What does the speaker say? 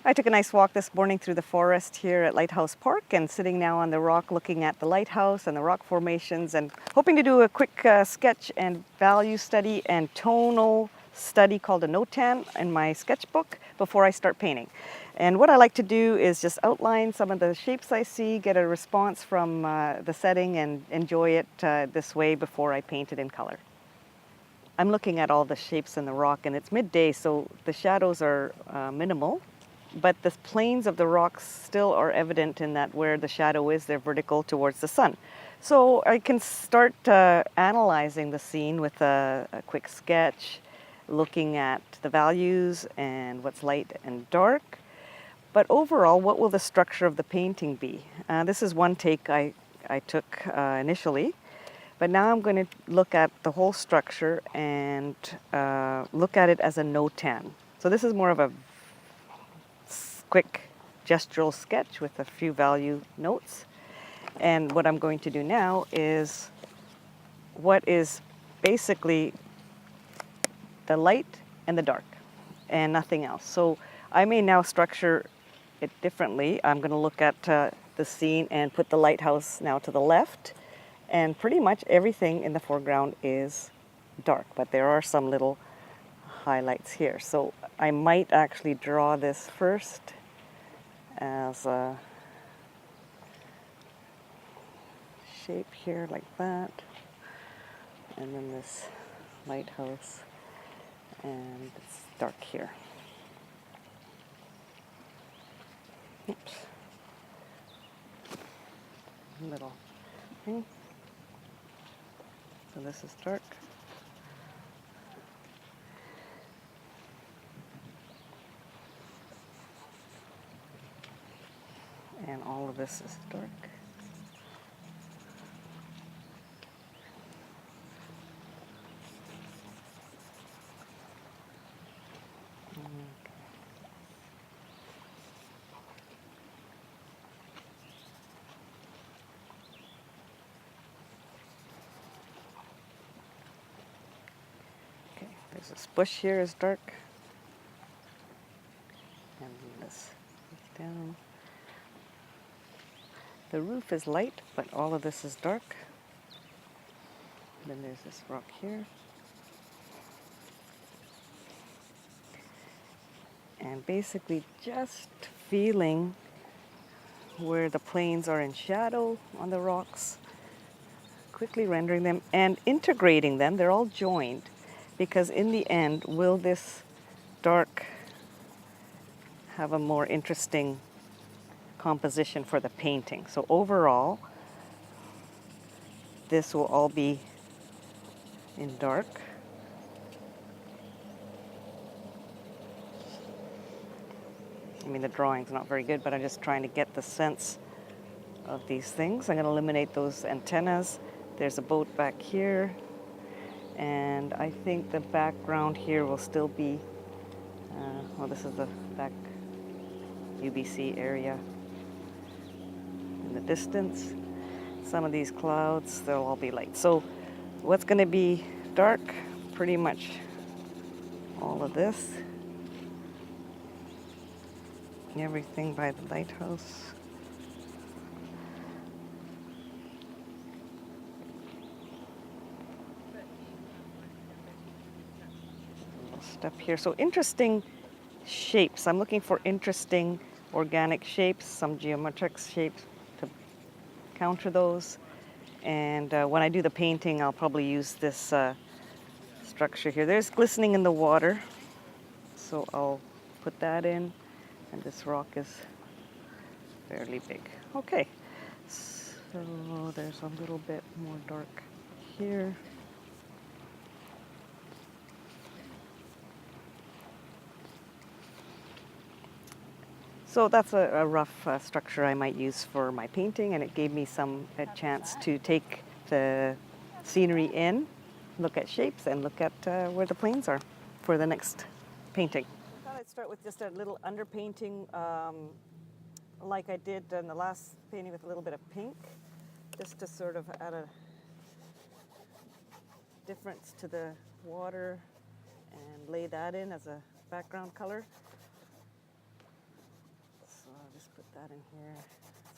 I took a nice walk this morning through the forest here at Lighthouse Park and sitting now on the rock looking at the lighthouse and the rock formations and hoping to do a quick sketch and value study and tonal study called a Notan in my sketchbook before I start painting. And what I like to do is just outline some of the shapes I see, get a response from the setting and enjoy it this way before I paint it in color. I'm looking at all the shapes in the rock and it's midday, so the shadows are minimal. But the planes of the rocks still are evident in that where the shadow is, they're vertical towards the sun. So I can start analyzing the scene with a quick sketch, looking at the values and what's light and dark. But overall, what will the structure of the painting be? This is one take I took initially, but now I'm going to look at the whole structure and look at it as a Notan. So this is more of a quick gestural sketch with a few value notes. And what I'm going to do now is what is basically the light and the dark and nothing else. So I may now structure it differently. I'm going to look at the scene and put the lighthouse now to the left, and pretty much everything in the foreground is dark, but there are some little highlights here. So I might actually draw this first as a shape here like that, and then this lighthouse, and it's dark here. Oops. Little thing. So this is dark. And all of this is dark. Okay, there's this bush here is dark. And this is down. The roof is light, but all of this is dark. Then there's this rock here. And basically just feeling where the planes are in shadow on the rocks, quickly rendering them and integrating them. They're all joined because in the end, will this dark have a more interesting composition for the painting? So overall, this will all be in dark. I mean, the drawing's not very good, but I'm just trying to get the sense of these things. I'm going to eliminate those antennas. There's a boat back here, and I think the background here will still be, well, this is the back UBC area in the distance. Some of these clouds, they'll all be light. So what's going to be dark? Pretty much all of this. Everything by the lighthouse. Little step here. So interesting shapes. I'm looking for interesting organic shapes, some geometric shapes to counter those. And when I do the painting, I'll probably use this structure here. There's glistening in the water, so I'll put that in. And this rock is fairly big. Okay, so there's a little bit more dark here. So that's a rough structure I might use for my painting, and it gave me a chance to take the scenery in, look at shapes, and look at where the planes are for the next painting. I thought I'd start with just a little underpainting like I did in the last painting with a little bit of pink, just to sort of add a difference to the water and lay that in as a background color. that in here.